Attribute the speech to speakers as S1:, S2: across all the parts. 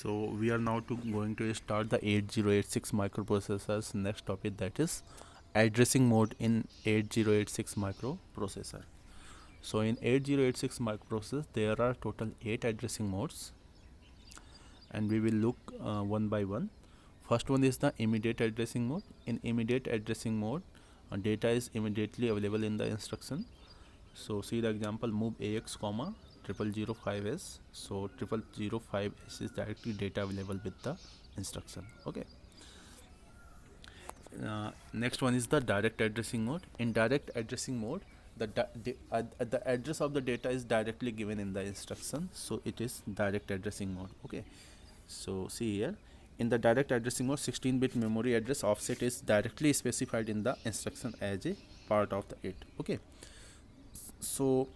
S1: So we are now going to start the 8086 microprocessors next topic, that is addressing mode in 8086 microprocessor. So in 8086 microprocessor there are total 8 addressing modes, and we will look one by one. First one is the immediate addressing mode. In immediate addressing mode, data is immediately available in the instruction. So see the example, move AX comma 0005S. So 0005S is directly data available with the instruction. Okay. Next one is the direct addressing mode. In direct addressing mode, the address of the data is directly given in the instruction, so it is direct addressing mode. Okay. So see here, in the direct addressing mode, 16-bit memory address offset is directly specified in the instruction as a part of the it. Okay. So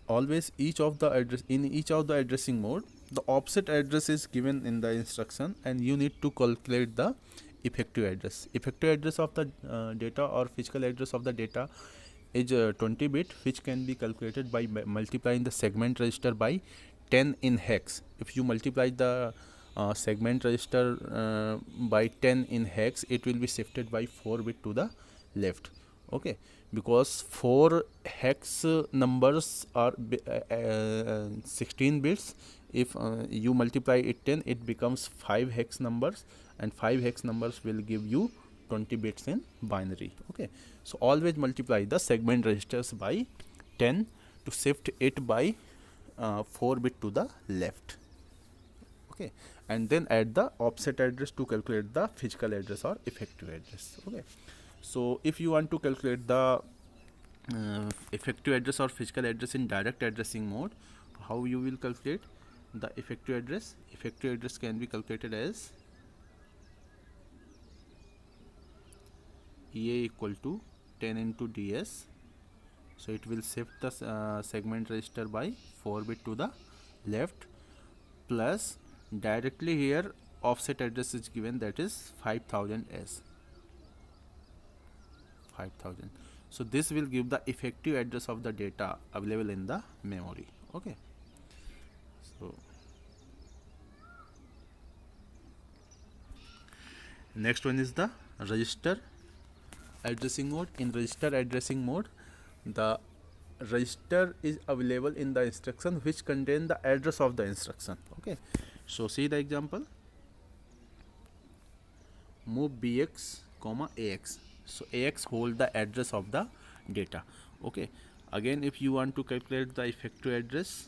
S1: always each of the address in each of the addressing mode, the offset address is given in the instruction, and you need to calculate the effective address. Effective address of the data or physical address of the data is 20 bit, which can be calculated by multiplying the segment register by 10 in hex. If you multiply the segment register by 10 in hex, it will be shifted by 4 bit to the left. Okay, because 4 hex numbers are 16 bits. If you multiply it 10, it becomes 5 hex numbers, and 5 hex numbers will give you 20 bits in binary. Okay, so always multiply the segment registers by 10 to shift it by 4 bit to the left. Okay, and then add the offset address to calculate the physical address or effective address. Okay, so if you want to calculate the effective address or physical address in direct addressing mode, how you will calculate the effective address? Effective address can be calculated as EA equal to 10 into DS. So it will shift the segment register by 4 bit to the left, plus directly here offset address is given, that is 5000S. 5000. So this will give the effective address of the data available in the memory. Okay. So next one is the register addressing mode. In register addressing mode, the register is available in the instruction which contain the address of the instruction. Okay, so see the example, move bx comma ax. So ax hold the address of the data. Okay, again if you want to calculate the effective address,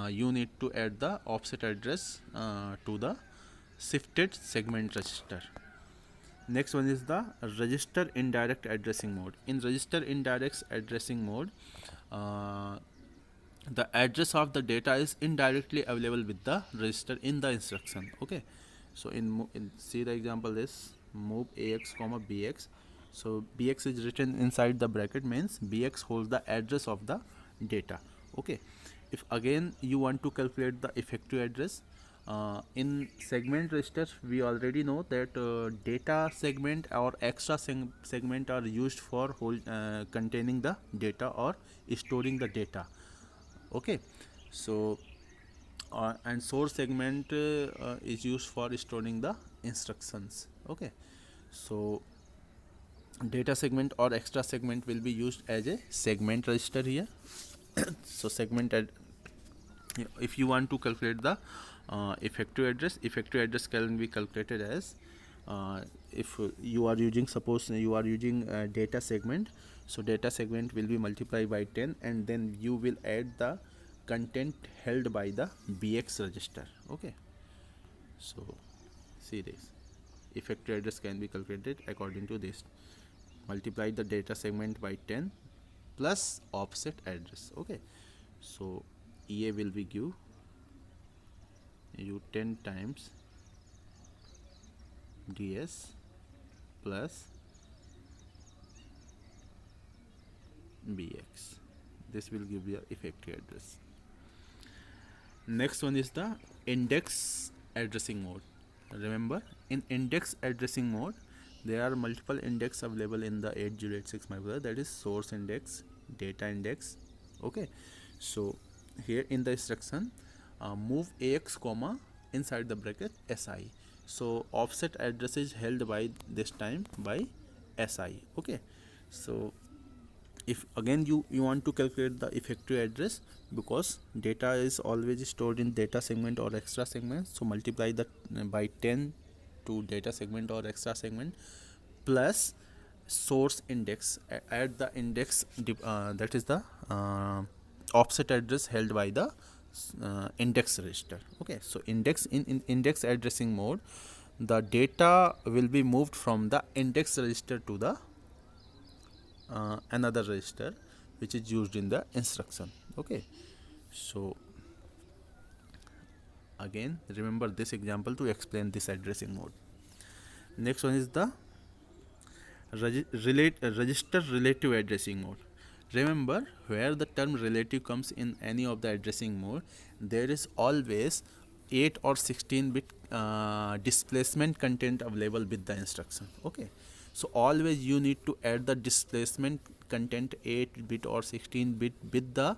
S1: you need to add the offset address to the shifted segment register. Next one is the register indirect addressing mode. In register indirect addressing mode, the address of the data is indirectly available with the register in the instruction. Okay, so in see the example is move ax comma bx. So bx is written inside the bracket, means bx holds the address of the data. Okay, if again you want to calculate the effective address, in segment register we already know that data segment or extra segment are used for containing the data or storing the data. Okay, so and source segment is used for storing the instructions. Okay, so data segment or extra segment will be used as a segment register here. So segment if you want to calculate the effective address can be calculated as if you are using, suppose you are using data segment, so data segment will be multiplied by 10, and then you will add the content held by the bx register. Okay, so see this, effective address can be calculated according to this, multiply the data segment by 10 plus offset address. Okay, so EA will be give you 10 times DS plus BX. This will give you effective address. Next one is the index addressing mode. Remember, in index addressing mode, there are multiple index available in the 8086 microprocessor, that is source index, data index. Okay, so here in the instruction, move AX comma inside the bracket SI. So offset address is held by this time by SI. Okay, so if again you want to calculate the effective address, because data is always stored in data segment or extra segment, so multiply that by 10 to data segment or extra segment plus source index, add the index that is the offset address held by the index register. Okay, so in index addressing mode, the data will be moved from the index register to the another register which is used in the instruction. Okay, so again remember this example to explain this addressing mode. Next one is the register relative addressing mode. Remember, where the term relative comes in any of the addressing mode, there is always 8 or 16 bit displacement content available with the instruction. Okay, so always you need to add the displacement content 8 bit or 16 bit with the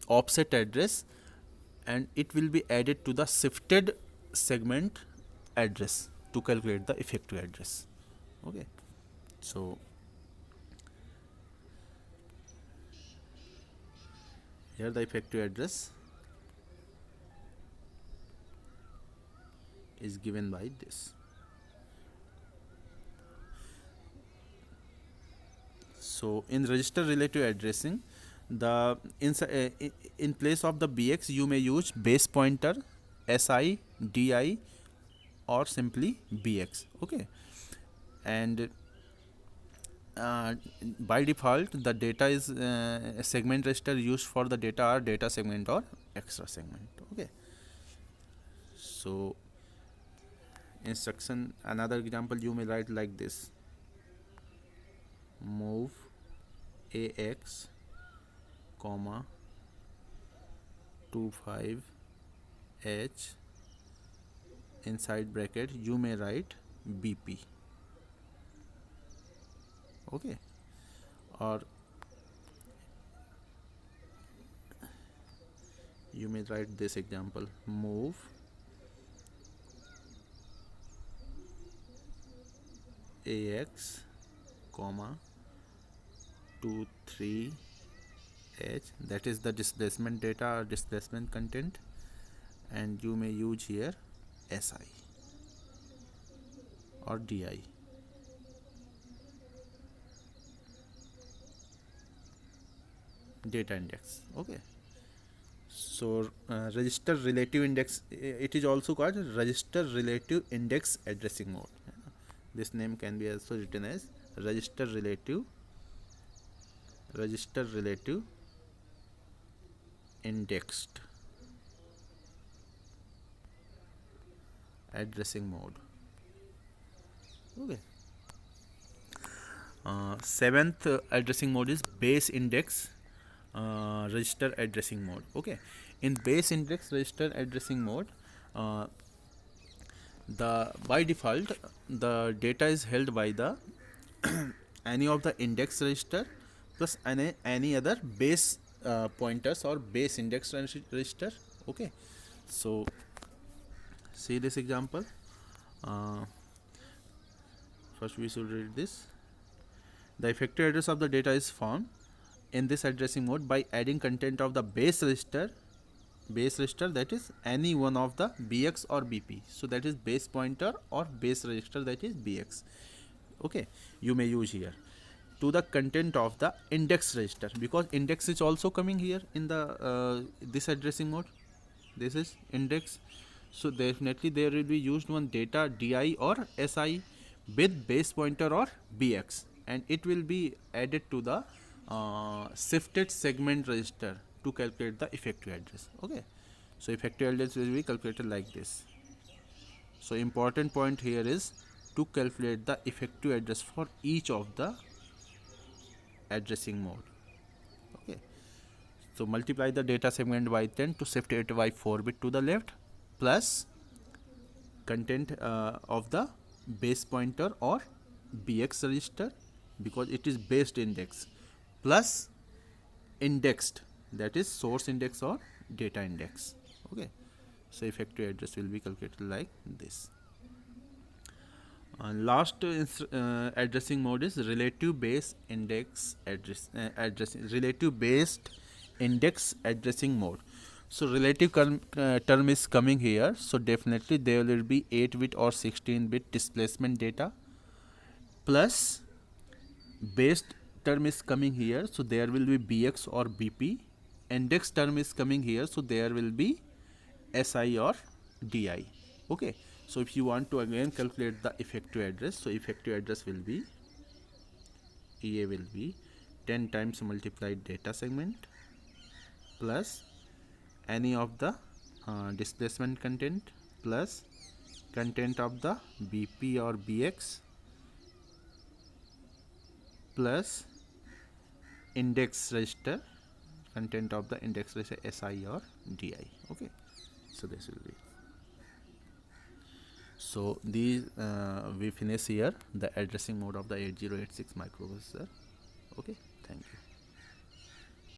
S1: offset address, and it will be added to the shifted segment address to calculate the effective address. Okay, so here the effective address is given by this. So in register relative addressing, the in place of the bx you may use base pointer, si, di, or simply bx. Okay, and by default the data is segment register used for the data are data segment or extra segment. Okay, so instruction, another example you may write like this: move ax comma 25h, inside bracket you may write bp. Okay, or you may write this example: move ax comma 23h, that is the displacement data or displacement content, and you may use here si or di. Data index. Okay, so register relative index, it is also called register relative index addressing mode. This name can be also written as register relative indexed addressing mode. Okay, seventh addressing mode is base index register addressing mode. Okay, in base index register addressing mode, the by default the data is held by the any of the index register plus any other base pointers or base index register. Okay, so see this example. First we should read this. The effective address of the data is found in this addressing mode by adding content of the base register, that is any one of the bx or bp, so that is base pointer or base register, that is bx. Okay, you may use here to the content of the index register, because index is also coming here in the this addressing mode. This is index, so definitely there will be used one data di or si with base pointer or bx, and it will be added to the shifted segment register to calculate the effective address. Okay, so effective address will be calculated like this. So important point here is to calculate the effective address for each of the addressing mode. Okay, so multiply the data segment by 10 to shift it by 4 bit to the left, plus content of the base pointer or bx register, because it is based index, plus indexed, that is source index or data index. Okay, So effective address will be calculated like this. Last addressing mode is relative base index addressing, relative based index addressing mode. So relative term is coming here, so definitely there will be 8-bit or 16-bit displacement data, plus based term is coming here, so there will be bx or bp. Index term is coming here, so there will be si or di. Okay, so if you want to again calculate the effective address, so effective address will be ea will be 10 times multiplied data segment plus any of the displacement content plus content of the bp or bx plus index register, content of the index register si or di. Okay, so this will be. So these we finish here the addressing mode of the 8086 microprocessor. Okay, thank you.